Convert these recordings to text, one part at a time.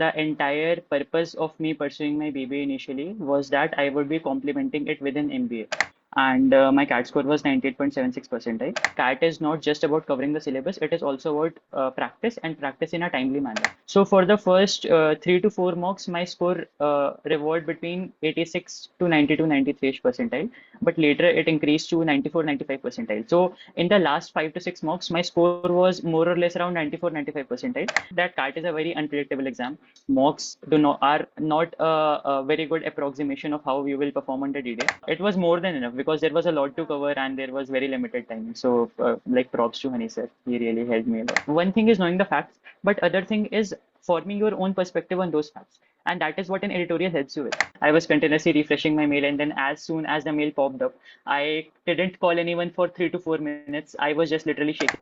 the entire purpose of me pursuing my BBA initially was that I would be complementing it with an MBA. And my CAT score was 98.76 percentile. CAT is not just about covering the syllabus, it is also about practice and practice in a timely manner. So for the first 3 to 4 mocks, my score revolved between 86 to 92, 93 percentile, but later it increased to 94, 95 percentile. So in the last 5 to 6 mocks, my score was more or less around 94, 95 percentile. That CAT is a very unpredictable exam. Mocks are not a very good approximation of how you will perform on the D-Day. It was more than enough because there was a lot to cover and there was very limited time. So like props to Honey sir, he really helped me a lot. One thing is knowing the facts, but other thing is forming your own perspective on those facts. And that is what an editorial helps you with. I was continuously refreshing my mail, and then as soon as the mail popped up, I didn't call anyone for 3 to 4 minutes. I was just literally shaking.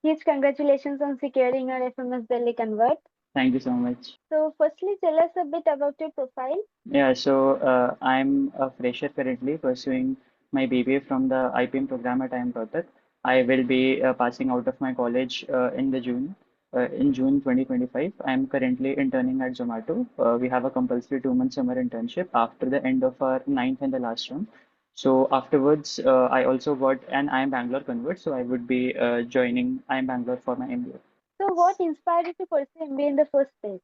Huge congratulations on securing your FMS Delhi convert. Thank you so much. So, firstly, tell us a bit about your profile. Yeah, so I'm a fresher currently pursuing my BBA from the IPM program at IIM Rohtak. I will be passing out of my college in June 2025. I'm currently interning at Zomato. We have a compulsory 2 month summer internship after the end of our ninth and the last term. So afterwards, I also got an IIM Bangalore convert. So I would be joining IIM Bangalore for my MBA. So, what inspired you to pursue MBA in the first place?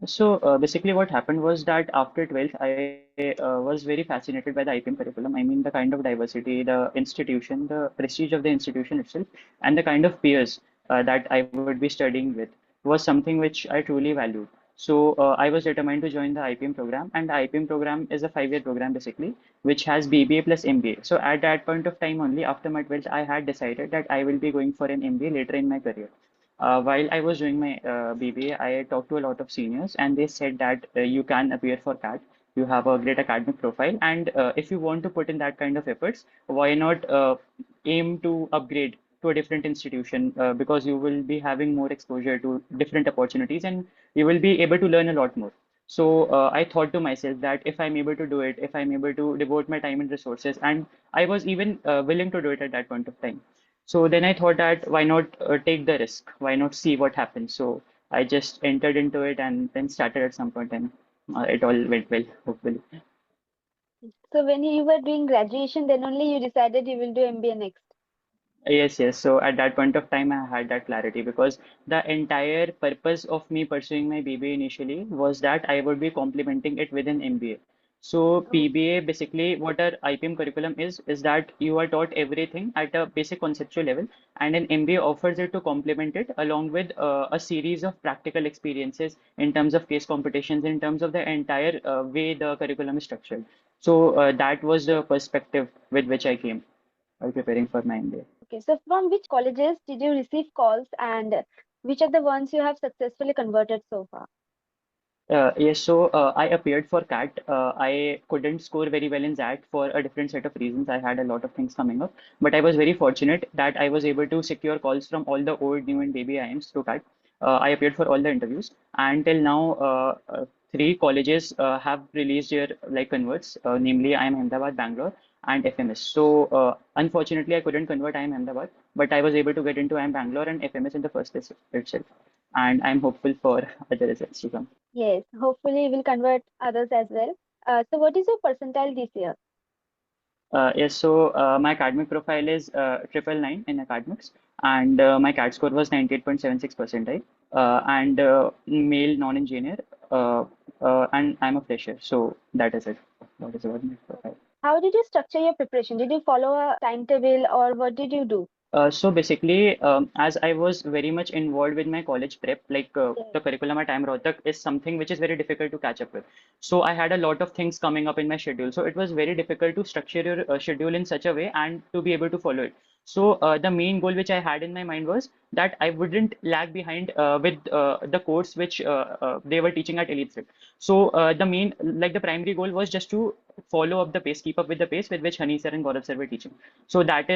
So basically, what happened was that after 12th, I was very fascinated by the IPM curriculum. I mean, the kind of diversity, the institution, the prestige of the institution itself, and the kind of peers that I would be studying with was something which I truly valued. So I was determined to join the IPM program, and the IPM program is a 5 year program basically, which has BBA plus MBA. So at that point of time only, after my 12th, I had decided that I will be going for an MBA later in my career. While I was doing my BBA, I talked to a lot of seniors, and they said that you can appear for CAT. You have a great academic profile, and if you want to put in that kind of efforts, why not aim to upgrade to a different institution? Because you will be having more exposure to different opportunities, and you will be able to learn a lot more. So I thought to myself that if I'm able to do it, if I'm able to devote my time and resources, and I was even willing to do it at that point of time. So then I thought that why not take the risk? Why not see what happens? So I just entered into it and then started at some point, and it all went well, hopefully. So, when you were doing graduation, then only you decided you will do MBA next. Yes, yes. So at that point of time, I had that clarity because the entire purpose of me pursuing my BBA initially was that I would be complementing it with an MBA. So Oh, PBA basically what our IPM curriculum is that you are taught everything at a basic conceptual level, and an MBA offers it to complement it along with a series of practical experiences in terms of case competitions, in terms of the entire way the curriculum is structured. So that was the perspective with which I came while preparing for my MBA. okay. So, from which colleges did you receive calls, and which are the ones you have successfully converted so far? Yes, so I appeared for CAT. I couldn't score very well in that for a different set of reasons. I had a lot of things coming up, but I was very fortunate that I was able to secure calls from all the old, new, and baby IIMs through CAT. I appeared for all the interviews, and till now, three colleges have released their like converts, namely IIM Ahmedabad, Bangalore, and FMS. So unfortunately, I couldn't convert IIM Ahmedabad, but I was able to get into IIM Bangalore and FMS in the first place itself, and I'm hopeful for other results to come. Yes, hopefully, you will convert others as well. So, what is your percentile this year? Yes, so my academic profile is 999 in academics, and my CAT score was 98.76 percentile, and male non-engineer, and I'm a fresher, so that is it. That is about my profile. How did you structure your preparation? Did you follow a timetable, or what did you do? So basically, as I was very much involved with my college prep, like Yes. the curriculum at IIM Rohtak is something which is very difficult to catch up with. So I had a lot of things coming up in my schedule. So it was very difficult to structure your schedule in such a way and to be able to follow it. So the main goal which I had in my mind was that I wouldn't lag behind with the course which they were teaching at Elitesgrid. So the primary goal was just to follow up the pace, keep up with the pace with which Hani sir and Gaurav sir were teaching. So that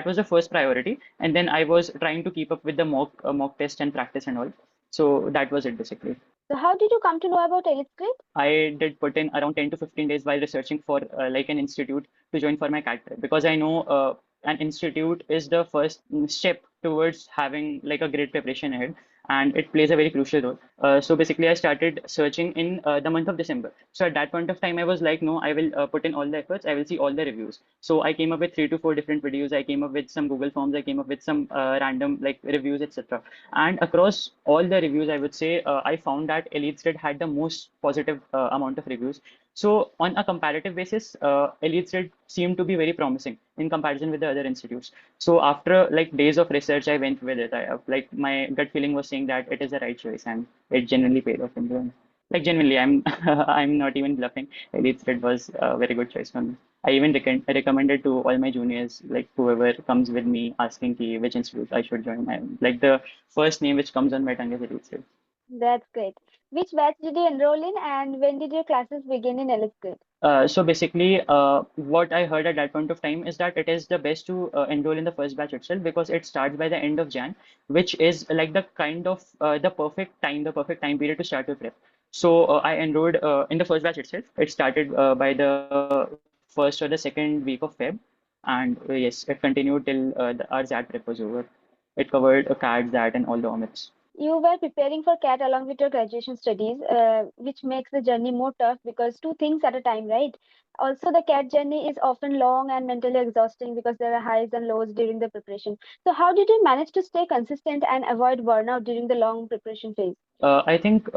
was the first priority, and then I was trying to keep up with the mock test and practice and all. So that was it basically. So, how did you come to know about Elitesgrid? I did put in around 10 to 15 days while researching for like an institute to join for my CAT prep because I know an institute is the first step towards having like a great preparation ahead, and it plays a very crucial role. So basically, I started searching in the month of December. So at that point of time, I was like, no, I will put in all the efforts. I will see all the reviews. So I came up with 3 to 4 different videos. I came up with some Google Forms. I came up with some random like reviews, etc. And across all the reviews, I would say I found that Elitesgrid had the most positive amount of reviews. So on a comparative basis, Elitesgrid seemed to be very promising in comparison with the other institutes. So after like days of research, I went with it. Like my gut feeling was saying that it is the right choice, and it genuinely paid off in the end. Like genuinely, I'm I'm not even bluffing. Elitesgrid was a very good choice for me. I even recommended to all my juniors, like whoever comes with me, asking ki which institute I should join. Like the first name which comes on my tongue is Elitesgrid. That's great. Which batch did you enroll in, and when did your classes begin in Elitesgrid? So basically, what I heard at that point of time is that it is the best to enroll in the first batch itself because it starts by the end of Jan, which is like the kind of the perfect time period to start your prep. So I enrolled in the first batch itself. It started by the first or the second week of Feb, and yes, it continued till our ZAT prep was over. It covered a CAT, ZAT, and all the omits. You were preparing for CAT along with your graduation studies, which makes the journey more tough because two things at a time, right? Also, the CAT journey is often long and mentally exhausting because there are highs and lows during the preparation. So, how did you manage to stay consistent and avoid burnout during the long preparation phase? I think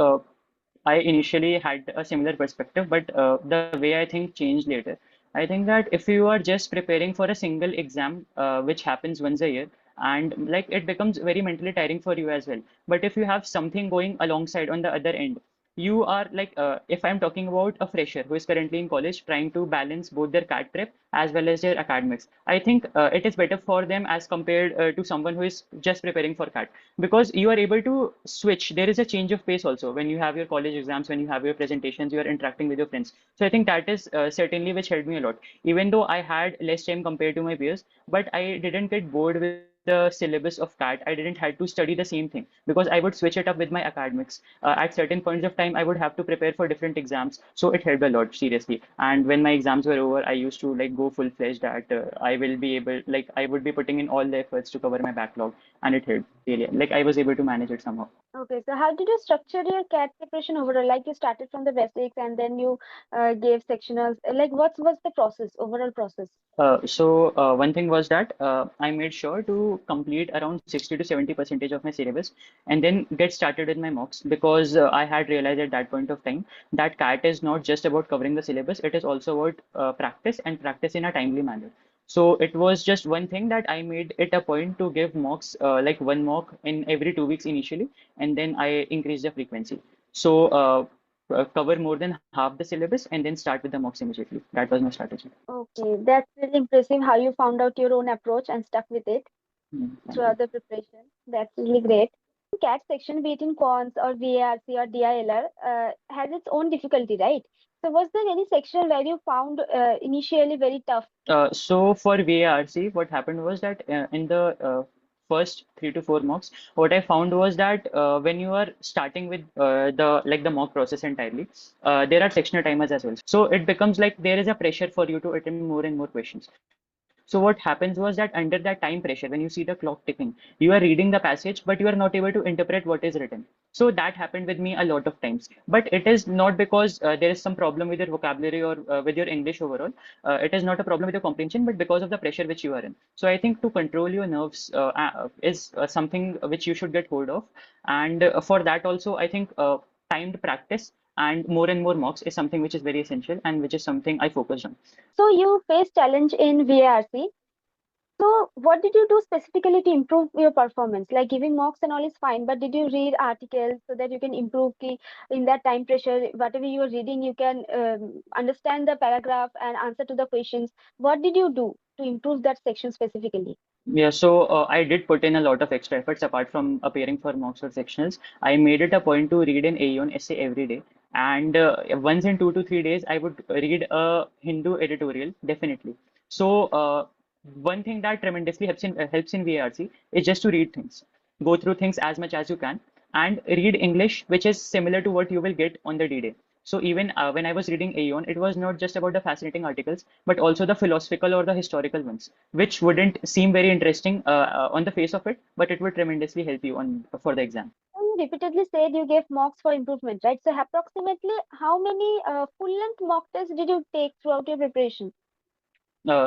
I initially had a similar perspective, but the way I think changed later. I think that if you are just preparing for a single exam, which happens once a year, and like it becomes very mentally tiring for you as well. But if you have something going alongside on the other end, you are like, if I'm talking about a fresher who is currently in college trying to balance both their CAT prep as well as their academics, I think it is better for them as compared to someone who is just preparing for CAT because you are able to switch. There is a change of pace also when you have your college exams, when you have your presentations, you are interacting with your friends. So I think that is certainly which helped me a lot. Even though I had less time compared to my peers, but I didn't get bored with the syllabus of CAT. I didn't have to study the same thing because I would switch it up with my academics. At certain points of time, I would have to prepare for different exams. So it helped a lot, seriously. And when my exams were over, I used to like go full fledged that I will be able, like I would be putting in all the efforts to cover my backlog, and it helped really. Like I was able to manage it somehow. Okay, so how did you structure your CAT preparation overall? Like you started from the basics and then you gave sectionals. Like what was the process, overall process? So one thing was that I made sure to complete around 60 to 70% of my syllabus and then get started with my mocks because I had realized at that point of time that CAT is not just about covering the syllabus, it is also about practice and practice in a timely manner. So it was just one thing that I made it a point to give mocks like one mock in every 2 weeks initially, and then I increased the frequency. So cover more than half the syllabus and then start with the mocks immediately. That was my strategy. Okay, that's really impressive how you found out your own approach and stuck with it Thank you. throughout the preparation. That's really great. CAT section, be it in cons or VARC or DILR, has its own difficulty, right? So was there any section where you found initially very tough? So for VARC, what happened was that in the first 3 to 4 mocks, what I found was that when you are starting with the mock process entirely, there are sectional timers as well. So it becomes like there is a pressure for you to attempt more and more questions. So what happens was that under that time pressure, when you see the clock ticking, you are reading the passage, but you are not able to interpret what is written. So that happened with me a lot of times. But it is not because there is some problem with your vocabulary or with your English overall. It is not a problem with your comprehension, but because of the pressure which you are in. So I think to control your nerves is something which you should get hold of. And for that also, I think timed practice and more mocks is something which is very essential and which is something I focused on. So you faced challenge in VARC. So what did you do specifically to improve your performance? Like giving mocks and all is fine, but did you read articles so that you can improve in that time pressure, whatever you are reading, you can understand the paragraph and answer to the questions. What did you do to improve that section specifically? Yeah, so I did put in a lot of extra efforts apart from appearing for mocks or sectionals. I made it a point to read an A1 essay every day. And once in 2 to 3 days, I would read a Hindu editorial, definitely. So one thing that tremendously helps in VARC is just to read things. Go through things as much as you can and read English, which is similar to what you will get on the D-Day. So even when I was reading Aeon, it was not just about the fascinating articles, but also the philosophical or the historical ones, which wouldn't seem very interesting on the face of it, but it would tremendously help you on for the exam. So you repeatedly said you gave mocks for improvement, right? So approximately how many full-length mock tests did you take throughout your preparation?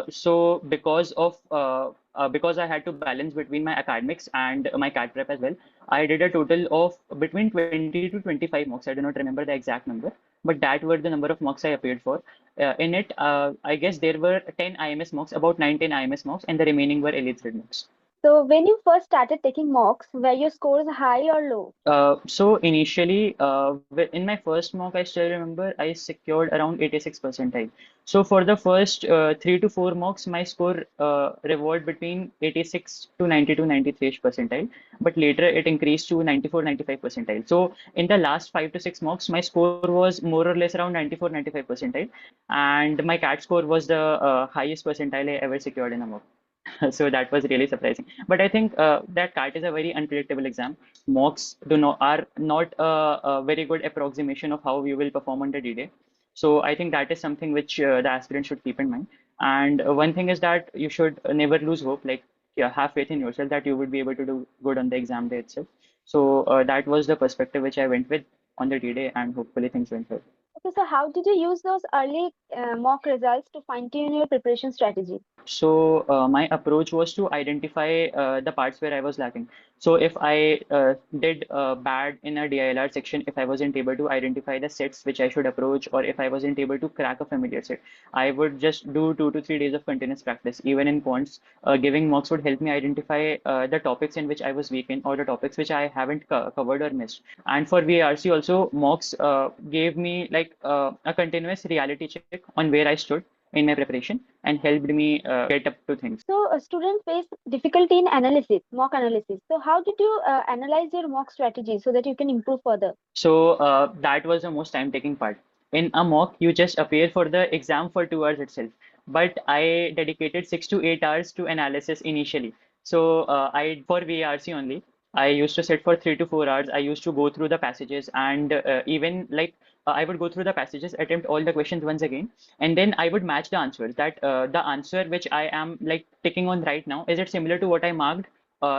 So because I had to balance between my academics and my CAT prep as well, I did a total of between 20 to 25 mocks. I do not remember the exact number, but that were the number of mocks I appeared for. In it, I guess there were 10 IMS mocks, about 9, 10 IMS mocks, and the remaining were Elitesgrid mocks. So when you first started taking mocks, were your scores high or low? So initially, in my first mock, I still remember I secured around 86 percentile. So for the first 3 to 4 mocks, my score revolved between 86 to 92, 93 percentile. But later it increased to 94, 95 percentile. So in the last 5 to 6 mocks, my score was more or less around 94, 95 percentile. And my CAT score was the highest percentile I ever secured in a mock. So that was really surprising. But I think that CAT is a very unpredictable exam. Mocks do not are not a very good approximation of how you will perform on the D-Day. So I think that is something which the aspirant should keep in mind. And one thing is that you should never lose hope. Like, yeah, have faith in yourself that you would be able to do good on the exam day itself. So that was the perspective which I went with on the D-Day, and hopefully things went well. Okay, so how did you use those early mock results to fine-tune your preparation strategy? So my approach was to identify the parts where I was lacking. So if I did bad in a DILR section, if I wasn't able to identify the sets which I should approach, or if I wasn't able to crack a familiar set, I would just do 2 to 3 days of continuous practice. Even in quants, giving mocks would help me identify the topics in which I was weak in, or the topics which I haven't covered or missed. And for VARC also, mocks gave me like a continuous reality check on where I stood in my preparation and helped me get up to things. So students face difficulty in analysis, mock analysis. So how did you analyze your mock strategy so that you can improve further? So that was the most time-taking part. In a mock, you just appear for the exam for 2 hours itself. But I dedicated 6 to 8 hours to analysis initially. So I for VARC only, I used to sit for 3 to 4 hours. I used to go through the passages and even like I would go through the passages, attempt all the questions once again, and then I would match the answers. That the answer which I am like ticking on right now, is it similar to what I marked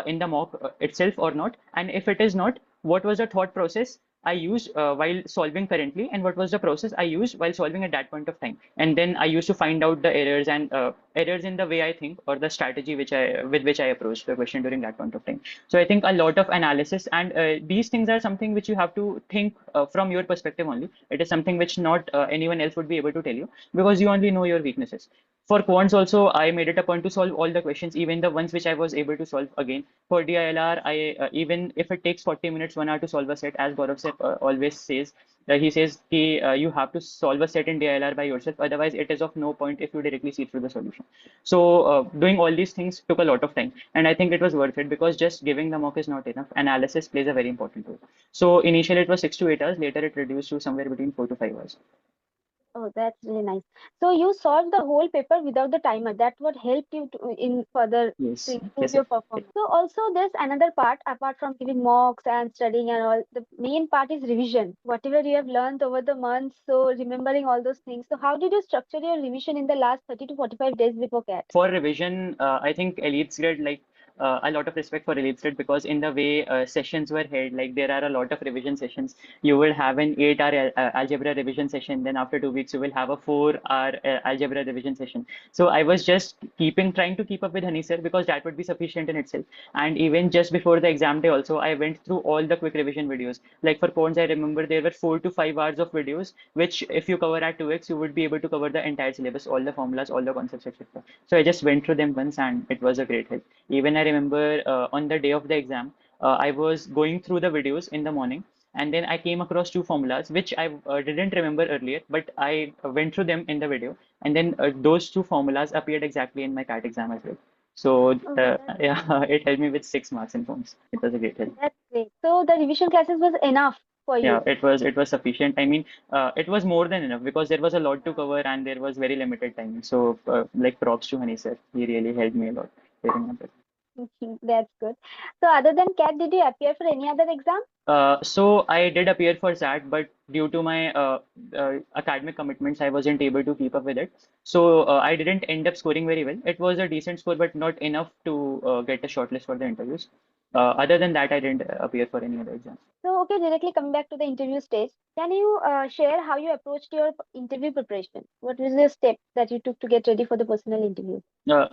in the mock itself or not? And if it is not, what was the thought process I used while solving currently, and what was the process I used while solving at that point of time. And then I used to find out the errors and errors in the way I think or the strategy which I with which I approached the question during that point of time. So I think a lot of analysis and these things are something which you have to think from your perspective only. It is something which not anyone else would be able to tell you because you only know your weaknesses. For quants also, I made it a point to solve all the questions, even the ones which I was able to solve again. For DILR, I even if it takes 40 minutes, 1 hour to solve a set, as Gaurav sir always says, he says ki, you have to solve a set in DILR by yourself. Otherwise, it is of no point if you directly see through the solution. So doing all these things took a lot of time, and I think it was worth it because just giving the mock is not enough. Analysis plays a very important role. So initially it was 6 to 8 hours. Later it reduced to somewhere between 4 to 5 hours. Oh, that's really nice. So you solved the whole paper without the timer. That what helped you to, in further to Yes, improve yes, your sir. performance. So also there's another part apart from giving mocks and studying and all. The main part is revision. Whatever you have learned over the months, so remembering all those things. So how did you structure your revision in the last 30 to 45 days before CAT? For revision, I think Elitesgrid, like a lot of respect for Elitesgrid because in the way sessions were held, like there are a lot of revision sessions. You will have an 8 hour algebra revision session. Then after 2 weeks, you will have a 4 hour algebra revision session. So I was just trying to keep up with Hani sir because that would be sufficient in itself. And even just before the exam day, also, I went through all the quick revision videos. Like for Pons, I remember there were 4 to 5 hours of videos, which if you cover at 2x, you would be able to cover the entire syllabus, all the formulas, all the concepts, etc. So I just went through them once and it was a great help. Even I remember on the day of the exam, I was going through the videos in the morning and then I came across 2 formulas which I didn't remember earlier, but I went through them in the video and then those 2 formulas appeared exactly in my CAT exam as well. So Oh, yeah, it helped me with 6 marks in forms. It was a great help. that's great. So the revision classes was enough for Yeah, you. it was sufficient. I mean, it was more than enough because there was a lot to cover and there was very limited time. So, like props to Hani sir, he really helped me a lot during that. That's good. So other than CAT, did you appear for any other exam? So I did appear for SAT, but due to my academic commitments, I wasn't able to keep up with it. So I didn't end up scoring very well. It was a decent score, but not enough to get a shortlist for the interviews. Other than that, I didn't appear for any other exams. So, okay, directly coming back to the interview stage, can you share how you approached your interview preparation? What was the step that you took to get ready for the personal interview?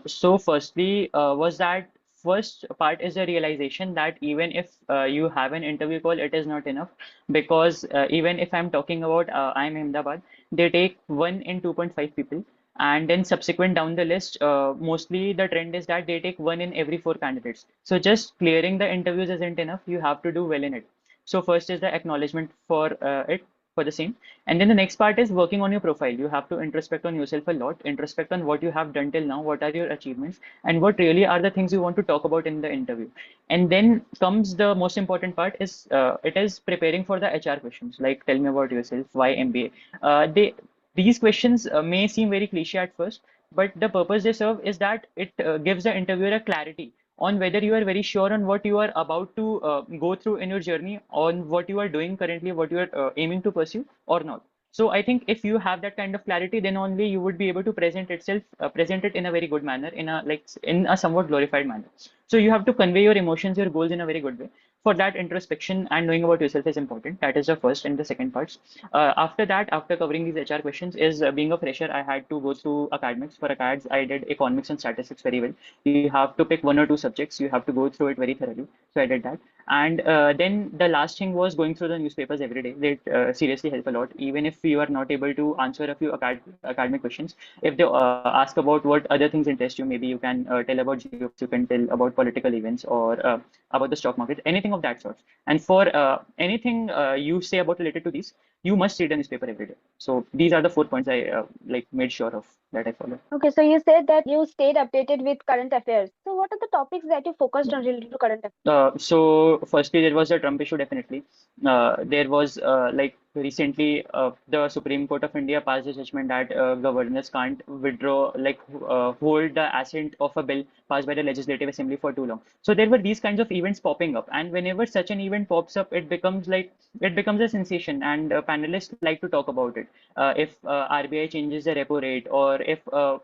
So firstly, was that first part is a realization that even if you have an interview call, it is not enough because even if I'm talking about IIM Ahmedabad, they take 1 in 2.5 people, and then subsequent down the list, mostly the trend is that they take 1 in every 4 candidates. So just clearing the interviews isn't enough. You have to do well in it. So first is the acknowledgement for it for the same. And then the next part is working on your profile. You have to introspect on yourself a lot, introspect on what you have done till now, what are your achievements, and what really are the things you want to talk about in the interview. And then comes the most important part is it is preparing for the HR questions. Like, tell me about yourself, why MBA? These questions may seem very cliche at first, but the purpose they serve is that it gives the interviewer a clarity on whether you are very sure on what you are about to go through in your journey, on what you are doing currently, what you are aiming to pursue or not. So I think if you have that kind of clarity, then only you would be able to present it in a very good manner, in a in a somewhat glorified manner. So you have to convey your emotions, your goals in a very good way. For that, introspection and knowing about yourself is important. That is the first and the second parts. After that, after covering these HR questions, is being a fresher, I had to go through academics. For acads, I did economics and statistics very well. You have to pick 1 or 2 subjects. You have to go through it very thoroughly. So I did that. And then the last thing was going through the newspapers every day. They seriously help a lot. Even if you are not able to answer a few academic questions, if they ask about what other things interest you, maybe you can tell about geopolitics, you can tell about political events or about the stock market, anything of that sort. And for anything you say about related to these, you must read a newspaper every day. So these are the 4 points I like made sure of that I follow. Okay, so you said that you stayed updated with current affairs. So, what are the topics that you focused on related to current affairs? So firstly, there was a Trump issue, definitely. There was like recently, the Supreme Court of India passed a judgment that governors can't withdraw, like hold the assent of a bill passed by the Legislative Assembly for too long. So there were these kinds of events popping up, and whenever such an event pops up, it becomes a sensation, and panelists like to talk about it. If RBI changes the repo rate, or if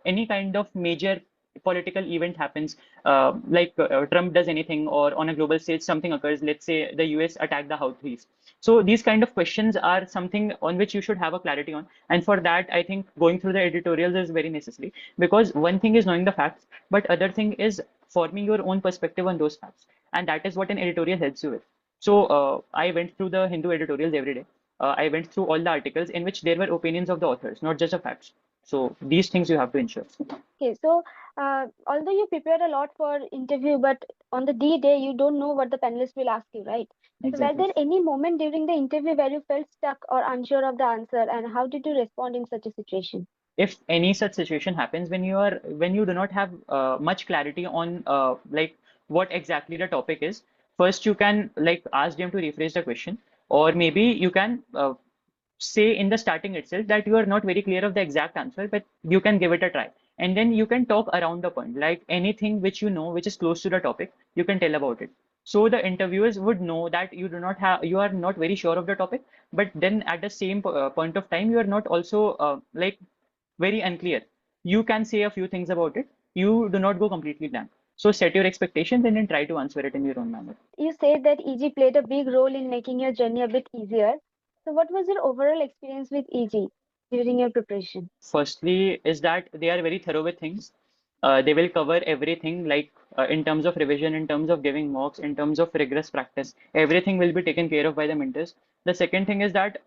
any kind of major political event happens, Trump does anything, or on a global stage something occurs, let's say the US attack the Houthis. So these kind of questions are something on which you should have a clarity on. And for that, I think going through the editorials is very necessary, because one thing is knowing the facts, but other thing is forming your own perspective on those facts. And that is what an editorial helps you with. So I went through the Hindu editorials every day. I went through all the articles in which there were opinions of the authors, not just the facts. So these things you have to ensure. Okay, so although you prepare a lot for interview, but on the D day you don't know what the panelists will ask you, right? So were Exactly. there any moment during the interview where you felt stuck or unsure of the answer, and how did you respond in such a situation? If any such situation happens, when you do not have much clarity on what exactly the topic is, first you can like ask them to rephrase the question, or maybe you can say in the starting itself that you are not very clear of the exact answer, but you can give it a try. And then you can talk around the point, like anything which you know, which is close to the topic, you can tell about it. So the interviewers would know that you are not very sure of the topic, but then at the same point of time, you are not also very unclear. You can say a few things about it. You do not go completely blank. So set your expectations and then try to answer it in your own manner. You said that EG played a big role in making your journey a bit easier. So what was your overall experience with EG during your preparation? Firstly, is that they are very thorough with things. They will cover everything, like in terms of revision, in terms of giving mocks, in terms of rigorous practice. Everything will be taken care of by the mentors. The second thing is that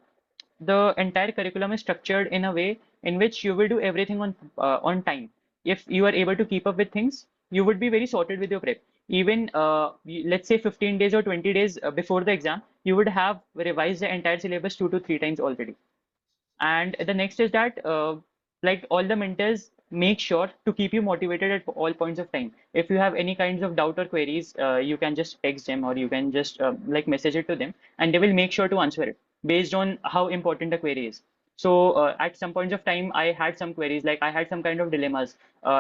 the entire curriculum is structured in a way in which you will do everything on time. If you are able to keep up with things, you would be very sorted with your prep. Even let's say 15 days or 20 days before the exam, you would have revised the entire syllabus 2 to 3 times already. And the next is that like all the mentors make sure to keep you motivated at all points of time. If you have any kinds of doubt or queries, you can just text them, or you can just like message it to them, and they will make sure to answer it based on how important the query is. So at some points of time, I had some queries, like I had some kind of dilemmas.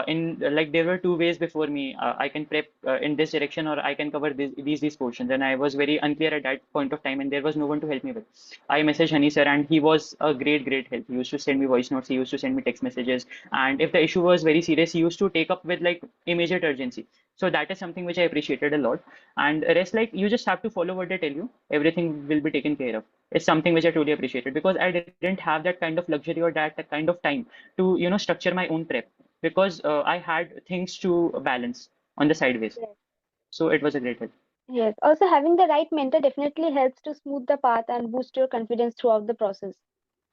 In like there were two ways before me. I can prep in this direction, or I can cover these portions. And I was very unclear at that point of time, and there was no one to help me with. I messaged Hani sir, and he was a great help. He used to send me voice notes. He used to send me text messages, and if the issue was very serious, he used to take up with like immediate urgency. So that is something which I appreciated a lot. And rest, like you just have to follow what they tell you. Everything will be taken care of. It's something which I truly appreciated because I didn't have that kind of luxury or that kind of time to, structure my own prep because I had things to balance on the sideways. Yes. So it was a great help. Yes. Also, having the right mentor definitely helps to smooth the path and boost your confidence throughout the process.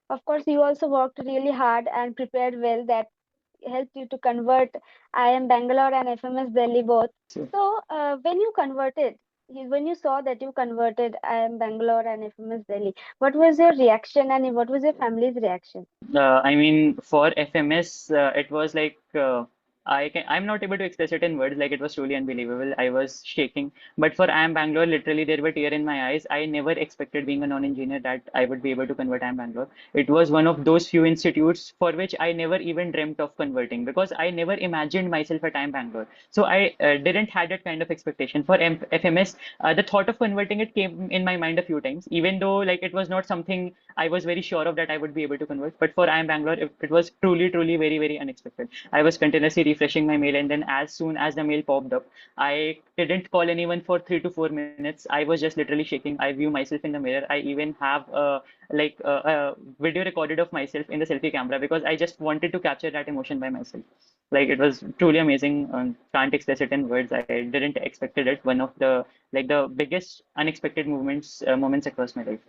Of course, you also worked really hard and prepared well. That helped you to convert IIM Bangalore and FMS Delhi both. So, So, when you converted, when you saw that you converted IIM Bangalore and FMS Delhi, what was your reaction and what was your family's reaction? I mean, for FMS, it was like I'm not able to express it in words. Like it was truly unbelievable. I was shaking. But for IIM Bangalore, literally there were tears in my eyes. I never expected, being a non-engineer, that I would be able to convert IIM Bangalore. It was one of those few institutes for which I never even dreamt of converting because I never imagined myself at IIM Bangalore. So I didn't had that kind of expectation. For FMS, the thought of converting it came in my mind a few times, even though like it was not something I was very sure of that I would be able to convert. But for IIM Bangalore, it was truly very unexpected. I was continuously refreshing my mail, and then as soon as the mail popped up, I didn't call anyone for 3 to 4 minutes. I was just literally shaking. I view myself in the mirror. I even have a video recorded of myself in the selfie camera because I just wanted to capture that emotion by myself. Like it was truly amazing. Can't express it in words. I didn't expected it. One of the biggest unexpected moments across my life.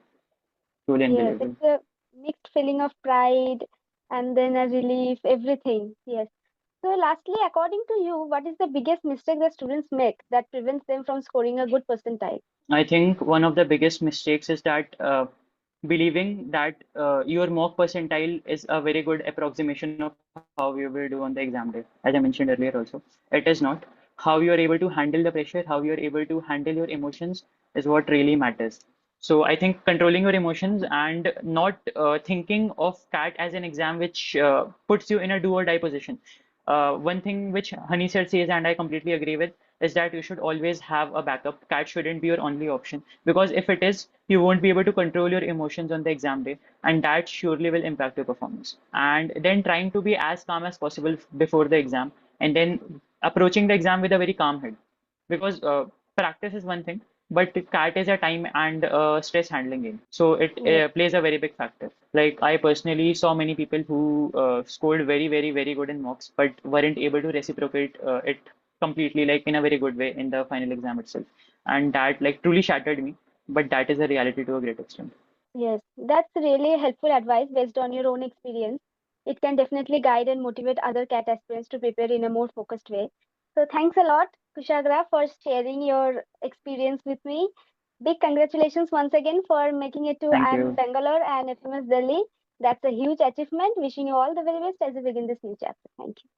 Truly Yes, unbelievable. it's a mixed feeling of pride and then a relief, everything. Yes. So, lastly, according to you, what is the biggest mistake that students make that prevents them from scoring a good percentile? I think one of the biggest mistakes is that believing that your mock percentile is a very good approximation of how you will do on the exam day. As I mentioned earlier, also, it is not. How you are able to handle the pressure, how you are able to handle your emotions is what really matters. So I think controlling your emotions and not thinking of CAT as an exam which puts you in a do or die position. One thing which Honey says, and I completely agree with, is that you should always have a backup. CAT shouldn't be your only option because if it is, you won't be able to control your emotions on the exam day, and that surely will impact your performance. And then trying to be as calm as possible before the exam, and then approaching the exam with a very calm head because practice is one thing, but CAT is a time and stress handling game. So it Yes. plays a very big factor. Like I personally saw many people who scored very good in mocks, but weren't able to reciprocate it completely, like in a very good way in the final exam itself. And that like truly shattered me. But that is a reality to a great extent. Yes, that's really helpful advice based on your own experience. It can definitely guide and motivate other CAT aspirants to prepare in a more focused way. So thanks a lot, Kushagra, for sharing your experience with me. Big congratulations once again for making it to Thank IIM you. Bangalore and FMS Delhi. That's a huge achievement. Wishing you all the very best as you begin this new chapter. Thank you.